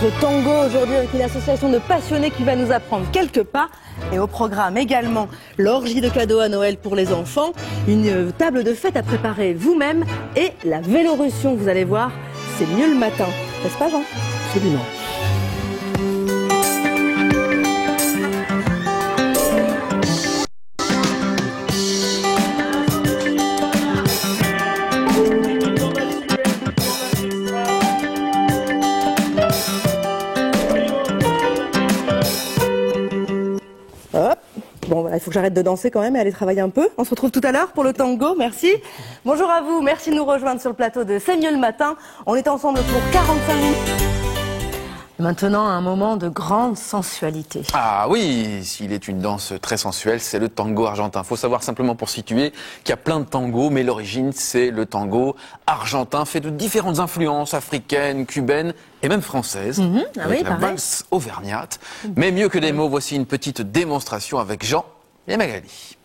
danse, le tango aujourd'hui avec une association de passionnés qui va nous apprendre quelques pas. Et au programme également l'orgie de cadeaux à Noël pour les enfants, une table de fête à préparer vous-même et la Vélorussion, vous allez voir, c'est mieux le matin. N'est-ce pas Jean? Absolument. Hop. Bon, voilà, il faut que j'arrête de danser quand même et aller travailler un peu. On se retrouve tout à l'heure pour le tango, merci. Bonjour à vous, merci de nous rejoindre sur le plateau de C'est mieux le matin. On est ensemble pour 45 minutes. Maintenant, un moment de grande sensualité. Ah oui, s'il est une danse très sensuelle, c'est le tango argentin. Faut savoir simplement pour situer qu'il y a plein de tangos, mais l'origine c'est le tango argentin, fait de différentes influences africaines, cubaines et même françaises, avec oui, la pareil. valse auvergnate. Mais mieux que des mots, voici une petite démonstration avec Jean et Magali.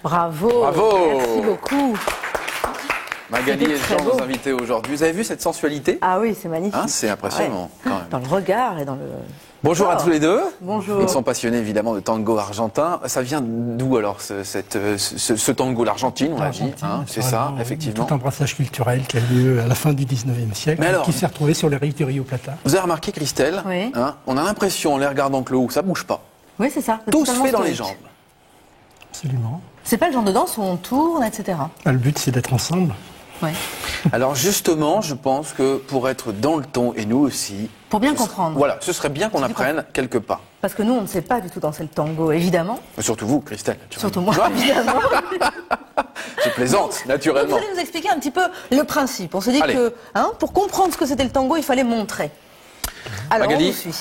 Bravo. Bravo. Merci beaucoup. Magali C'était et très Jean, beau. nos invités aujourd'hui. Vous avez vu cette sensualité? Ah oui, c'est magnifique. Hein, c'est impressionnant quand même. Dans le regard et dans le... Bonjour à tous les deux. Bonjour. Ils sont passionnés évidemment de tango argentin. Ça vient d'où alors ce tango? L'Argentine, on l'a dit, hein, c'est ça, effectivement. Tout un brassage culturel qui a lieu à la fin du 19e siècle, Mais alors, qui s'est retrouvé sur les rives du Rio Plata. Vous avez remarqué, Christelle, Oui. hein, on a l'impression, en les regardant que le haut, ça bouge pas. Oui, c'est ça. C'est Tout se totalement fait dans les stoïque. jambes. Absolument. C'est pas le genre de danse où on tourne, etc. Le but, c'est d'être ensemble. Ouais. Alors justement, je pense que pour être dans le ton, et nous aussi... Pour bien ce serait- comprendre. Voilà, ce serait bien qu'on apprenne quelques pas. Parce que nous, on ne sait pas du tout danser le tango, évidemment. Surtout vous, Christelle. Surtout moi, naturellement. évidemment. Je plaisante, Vous naturellement. allez nous expliquer un petit peu le principe. On s'est dit Allez. que, pour comprendre ce que c'était le tango, il fallait montrer. Alors, Magali. on vous suit.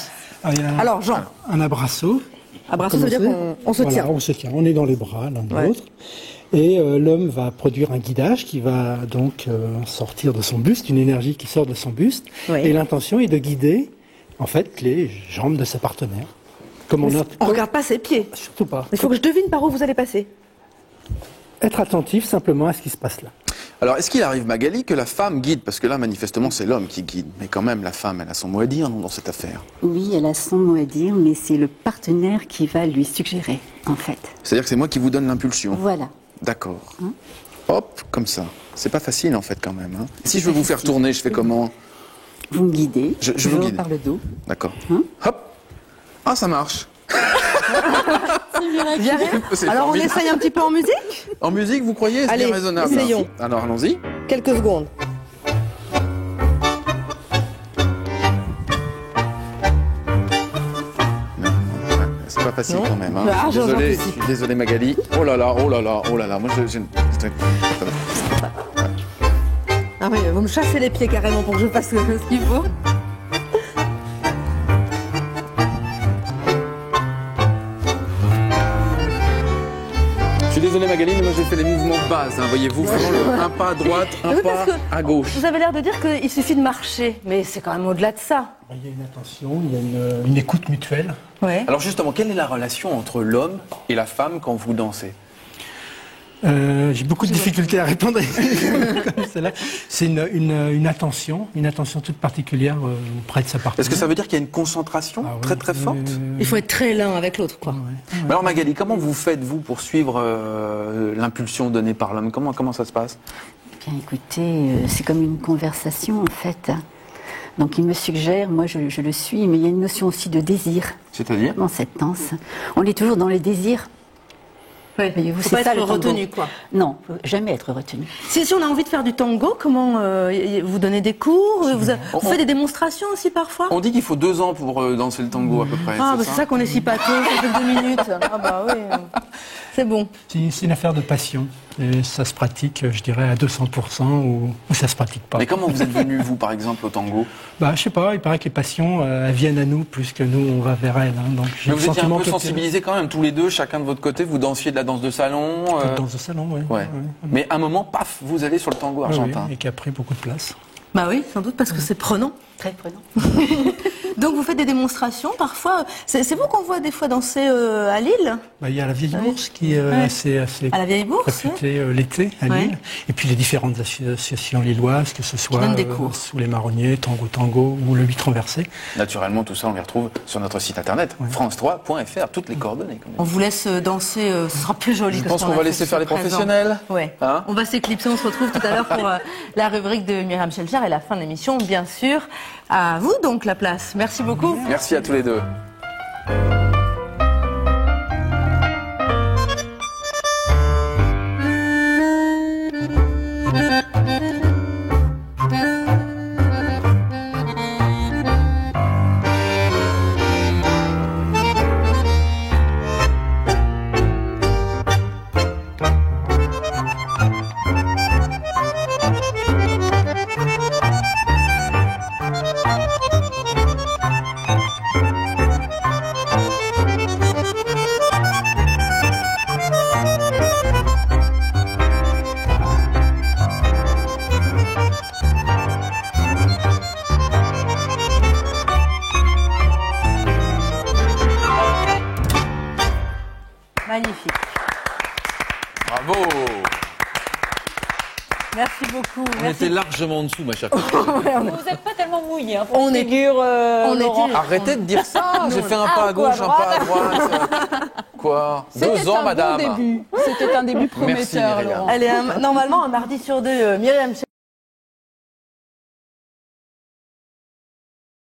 Il y a Alors, Jean, un abrasso. abraço, ça veut dire qu'on se Voilà, tient. on se tient. On est dans les bras l'un de Ouais. l'autre. Et l'homme va produire un guidage qui va donc sortir de son buste, une énergie qui sort de son buste. Oui. Et l'intention est de guider, en fait, les jambes de sa partenaire. Comme on a... On regarde pas ses pieds. Surtout pas. Il faut que je devine par où vous allez passer. Être attentif simplement à ce qui se passe là. Alors, est-ce qu'il arrive, Magali, que la femme guide? Parce que là, manifestement, c'est l'homme qui guide. Mais quand même, la femme, elle a son mot à dire non, dans cette affaire. Oui, elle a son mot à dire, mais c'est le partenaire qui va lui suggérer, en fait. C'est-à-dire que c'est moi qui vous donne l'impulsion. Voilà. D'accord. Hop, comme ça. C'est pas facile, en fait, quand même. Hein. Si je veux vous faire tourner, je fais comment? Vous me guidez, Je vous toujours guide. par le dos. D'accord. Hop. Ah, ça marche. J'y arrive. C'est Alors, on formidable. essaye un petit peu en musique? En musique, vous croyez? C'est Allez, bien raisonnable. essayons. Alors, allons-y. Quelques secondes. C'est pas facile Non. quand même. Hein. Ah, Je suis j'en désolé, anticipe. je suis désolé, Magali. Oh là là, oh là là, oh là là. Moi, Ah oui, vous me chassez les pieds carrément pour que je fasse ce qu'il faut. je suis désolé, Magali, mais moi j'ai fait des mouvements de base. Hein, voyez-vous, vraiment un pas à droite, un Oui, pas parce que à gauche. Vous avez l'air de dire qu'il suffit de marcher, mais c'est quand même au-delà de ça. Il y a une attention, il y a une écoute mutuelle. Ouais. Alors justement, quelle est la relation entre l'homme et la femme quand vous dansez? J'ai beaucoup de difficultés à répondre comme celle-là. C'est une attention toute particulière auprès de sa partenaire. Est-ce que ça veut dire qu'il y a une concentration Ah oui, très très forte? Il faut être très l'un avec l'autre, quoi. Mais alors Magali, comment vous faites vous pour suivre l'impulsion donnée par l'homme? Comment ça se passe? Bien écoutez, c'est comme une conversation en fait. Donc il me suggère, moi je le suis, mais il y a une notion aussi de désir C'est-à-dire? dans cette danse. On est toujours dans les désirs. Oui, Voyez-vous, faut c'est pas ça, être le tango. retenu, quoi. Non, faut jamais être retenu. Si on a envie de faire du tango, comment vous donnez des cours, vous faites des démonstrations aussi parfois? On dit qu'il faut 2 ans pour danser le tango à peu près. Ah, bah c'est ça qu'on est si pâteux, ça fait 2 minutes. Ah bah oui, c'est bon. C'est une affaire de passion. Et ça se pratique, je dirais, à 200% ou ça se pratique pas. Mais comment vous êtes venu, vous, par exemple, au tango? Bah, je sais pas, il paraît que les passions, elles viennent à nous plus que nous, on va vers elles. Hein. Donc, j'ai Mais le vous étiez un sentiment peu que- sensibilisés quand même, tous les deux, chacun de votre côté, vous dansiez de la danse de salon. Dans le salon, oui. Ouais. Mais à un moment, paf, vous allez sur le tango argentin. Et qui a pris beaucoup de place. Bah oui, sans doute parce que c'est prenant. Très prenant. Donc vous faites des démonstrations parfois. C'est vous qu'on voit des fois danser à Lille? Bah, il y a la vieille Ah oui. bourse qui est Ouais. assez À la vieille bourse, réputée l'été à Ouais. Lille. Et puis les différentes associations lilloises, que ce soit donnent des cours. sous les marronniers, tango ou le 8 renversé. Naturellement, tout ça, on les retrouve sur notre site internet, france3.fr, toutes les coordonnées. Quand même. On vous laisse danser, ce sera plus joli. Je que pense ce qu'on a va fait laisser faire les jusqu'à présent. professionnels. Ouais. Hein On va s'éclipser, on se retrouve tout à l'heure pour la rubrique de Myriam Schelcher et la fin de l'émission, bien sûr. À vous donc la place. Merci beaucoup. Merci à tous les deux. Magnifique. Bravo. Merci beaucoup. On Merci. était largement en dessous, ma chère copine. Vous n'êtes pas tellement mouillé, hein, pour On une est- figure, on Laurent. était- Arrêtez de dire ça. J'ai fait un Ah, pas à quoi, gauche, à un pas à droite. Quoi? 2 ans, madame. C'était un début Merci, prometteur, Myriam. Laurent. Elle est normalement un mardi sur deux, Myriam Schelcher.